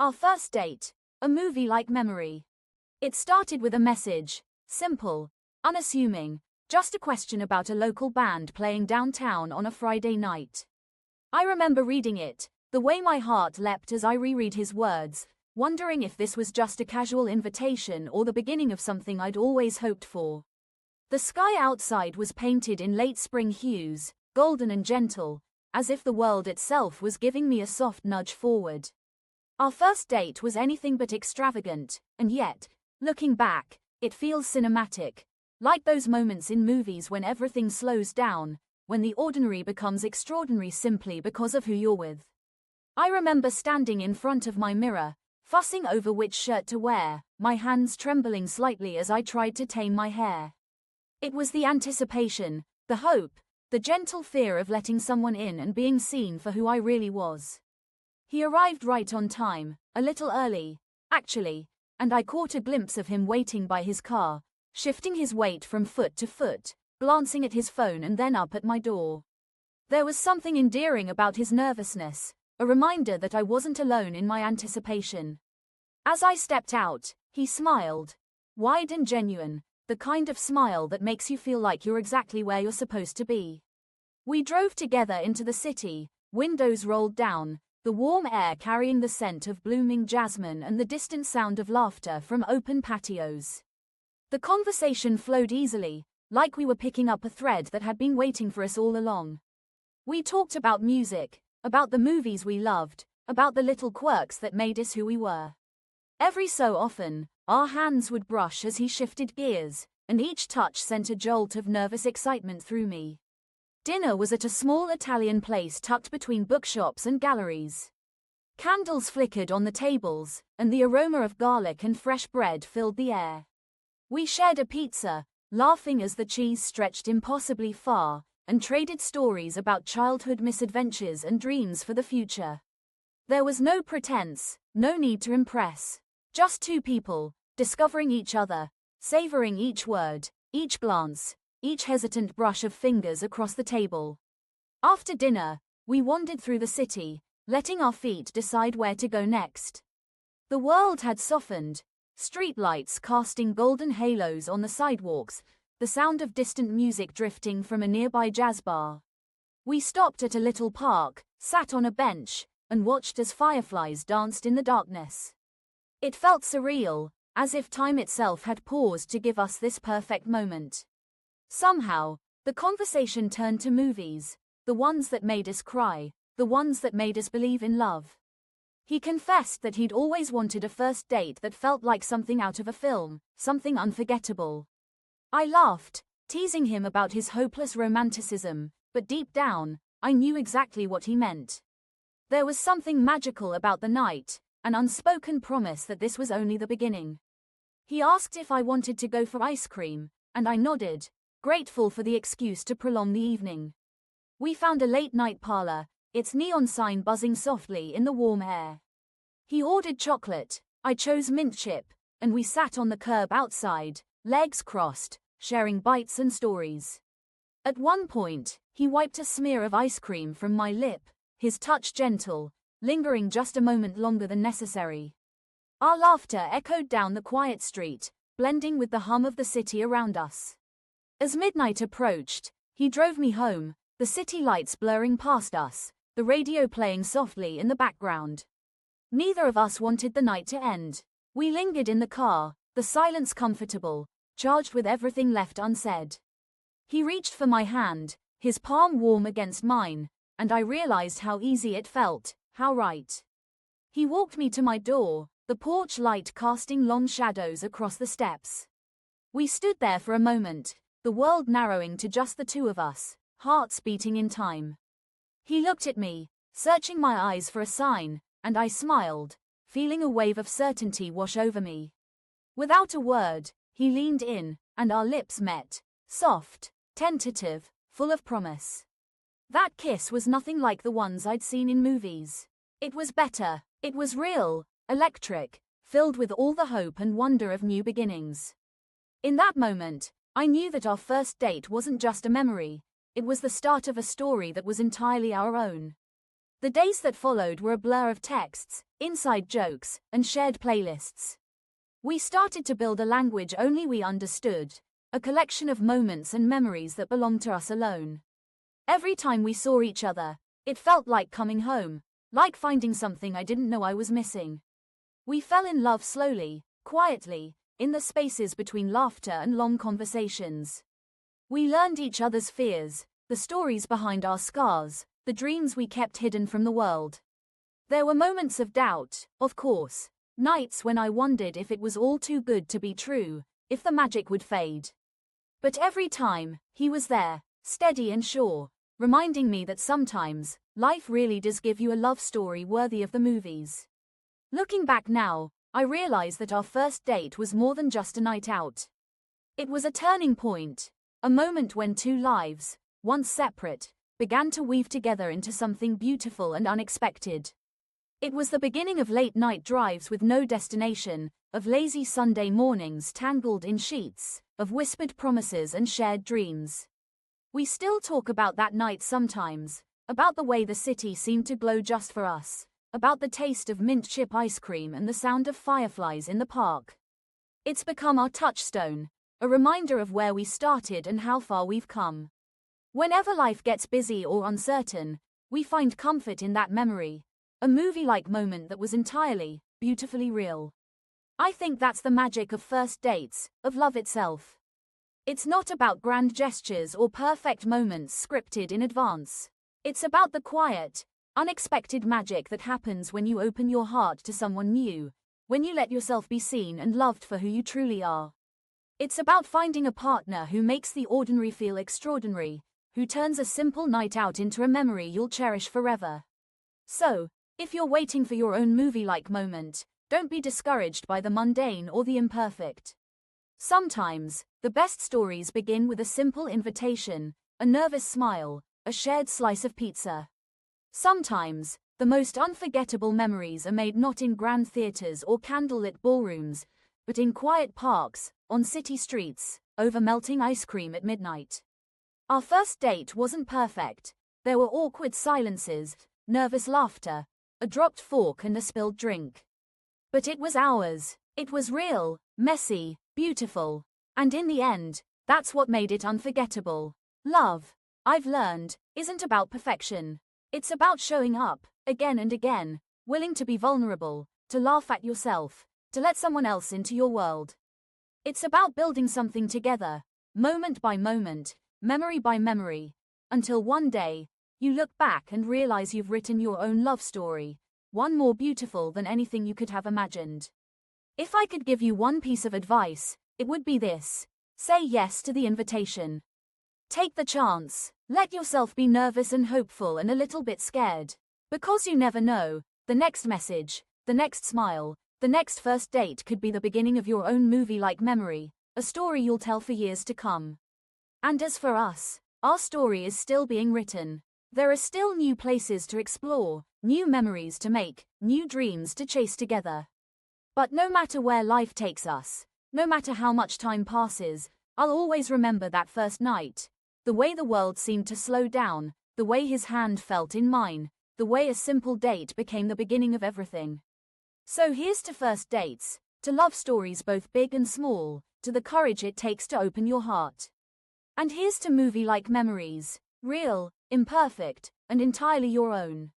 Our first date, a movie-like memory. It started with a message, simple, unassuming, just a question about a local band playing downtown on a Friday night. I remember reading it, the way my heart leapt as I reread his words, wondering if this was just a casual invitation or the beginning of something I'd always hoped for. The sky outside was painted in late spring hues, golden and gentle, as if the world itself was giving me a soft nudge forward. Our first date was anything but extravagant, and yet, looking back, it feels cinematic, like those moments in movies when everything slows down, when the ordinary becomes extraordinary simply because of who you're with. I remember standing in front of my mirror, fussing over which shirt to wear, my hands trembling slightly as I tried to tame my hair. It was the anticipation, the hope, the gentle fear of letting someone in and being seen for who I really was. He arrived right on time, a little early, actually, and I caught a glimpse of him waiting by his car, shifting his weight from foot to foot, glancing at his phone and then up at my door. There was something endearing about his nervousness, a reminder that I wasn't alone in my anticipation. As I stepped out, he smiled, wide and genuine, the kind of smile that makes you feel like you're exactly where you're supposed to be. We drove together into the city, windows rolled down, the warm air carrying the scent of blooming jasmine and the distant sound of laughter from open patios. The conversation flowed easily, like we were picking up a thread that had been waiting for us all along. We talked about music, about the movies we loved, about the little quirks that made us who we were. Every so often, our hands would brush as he shifted gears, and each touch sent a jolt of nervous excitement through me. Dinner was at a small Italian place tucked between bookshops and galleries. Candles flickered on the tables, and the aroma of garlic and fresh bread filled the air. We shared a pizza, laughing as the cheese stretched impossibly far, and traded stories about childhood misadventures and dreams for the future. There was no pretense, no need to impress. Just two people, discovering each other, savoring each word, each glance, each hesitant brush of fingers across the table. After dinner, we wandered through the city, letting our feet decide where to go next. The world had softened, streetlights casting golden halos on the sidewalks, the sound of distant music drifting from a nearby jazz bar. We stopped at a little park, sat on a bench, and watched as fireflies danced in the darkness. It felt surreal, as if time itself had paused to give us this perfect moment. Somehow, the conversation turned to movies, the ones that made us cry, the ones that made us believe in love. He confessed that he'd always wanted a first date that felt like something out of a film, something unforgettable. I laughed, teasing him about his hopeless romanticism, but deep down, I knew exactly what he meant. There was something magical about the night, an unspoken promise that this was only the beginning. He asked if I wanted to go for ice cream, and I nodded, grateful for the excuse to prolong the evening. We found a late-night parlor, its neon sign buzzing softly in the warm air. He ordered chocolate, I chose mint chip, and we sat on the curb outside, legs crossed, sharing bites and stories. At one point, he wiped a smear of ice cream from my lip, his touch gentle, lingering just a moment longer than necessary. Our laughter echoed down the quiet street, blending with the hum of the city around us. As midnight approached, he drove me home, the city lights blurring past us, the radio playing softly in the background. Neither of us wanted the night to end. We lingered in the car, the silence comfortable, charged with everything left unsaid. He reached for my hand, his palm warm against mine, and I realized how easy it felt, how right. He walked me to my door, the porch light casting long shadows across the steps. We stood there for a moment, the world narrowing to just the two of us, hearts beating in time. He looked at me, searching my eyes for a sign, and I smiled, feeling a wave of certainty wash over me. Without a word, he leaned in, and our lips met, soft, tentative, full of promise. That kiss was nothing like the ones I'd seen in movies. It was better, it was real, electric, filled with all the hope and wonder of new beginnings. In that moment, I knew that our first date wasn't just a memory, it was the start of a story that was entirely our own. The days that followed were a blur of texts, inside jokes, and shared playlists. We started to build a language only we understood, a collection of moments and memories that belonged to us alone. Every time we saw each other, it felt like coming home, like finding something I didn't know I was missing. We fell in love slowly, quietly, in the spaces between laughter and long conversations. We learned each other's fears, the stories behind our scars, the dreams we kept hidden from the world. There were moments of doubt, of course, nights when I wondered if it was all too good to be true, if the magic would fade. But every time, he was there, steady and sure, reminding me that sometimes, life really does give you a love story worthy of the movies. Looking back now, I realize that our first date was more than just a night out. It was a turning point, a moment when two lives, once separate, began to weave together into something beautiful and unexpected. It was the beginning of late-night drives with no destination, of lazy Sunday mornings tangled in sheets, of whispered promises and shared dreams. We still talk about that night sometimes, about the way the city seemed to glow just for us, about the taste of mint chip ice cream and the sound of fireflies in the park. It's become our touchstone, a reminder of where we started and how far we've come. Whenever life gets busy or uncertain, we find comfort in that memory, a movie-like moment that was entirely, beautifully real. I think that's the magic of first dates, of love itself. It's not about grand gestures or perfect moments scripted in advance. It's about the quiet, unexpected magic that happens when you open your heart to someone new, when you let yourself be seen and loved for who you truly are. It's about finding a partner who makes the ordinary feel extraordinary, who turns a simple night out into a memory you'll cherish forever. So, if you're waiting for your own movie-like moment, don't be discouraged by the mundane or the imperfect. Sometimes, the best stories begin with a simple invitation, a nervous smile, a shared slice of pizza. Sometimes, the most unforgettable memories are made not in grand theaters or candlelit ballrooms, but in quiet parks, on city streets, over melting ice cream at midnight. Our first date wasn't perfect. There were awkward silences, nervous laughter, a dropped fork and a spilled drink. But it was ours. It was real, messy, beautiful. And in the end, that's what made it unforgettable. Love, I've learned, isn't about perfection. It's about showing up, again and again, willing to be vulnerable, to laugh at yourself, to let someone else into your world. It's about building something together, moment by moment, memory by memory, until one day, you look back and realize you've written your own love story, one more beautiful than anything you could have imagined. If I could give you one piece of advice, it would be this: say yes to the invitation. Take the chance, let yourself be nervous and hopeful and a little bit scared. Because you never know, the next message, the next smile, the next first date could be the beginning of your own movie-like memory, a story you'll tell for years to come. And as for us, our story is still being written. There are still new places to explore, new memories to make, new dreams to chase together. But no matter where life takes us, no matter how much time passes, I'll always remember that first night. The way the world seemed to slow down, the way his hand felt in mine, the way a simple date became the beginning of everything. So here's to first dates, to love stories both big and small, to the courage it takes to open your heart. And here's to movie-like memories, real, imperfect, and entirely your own.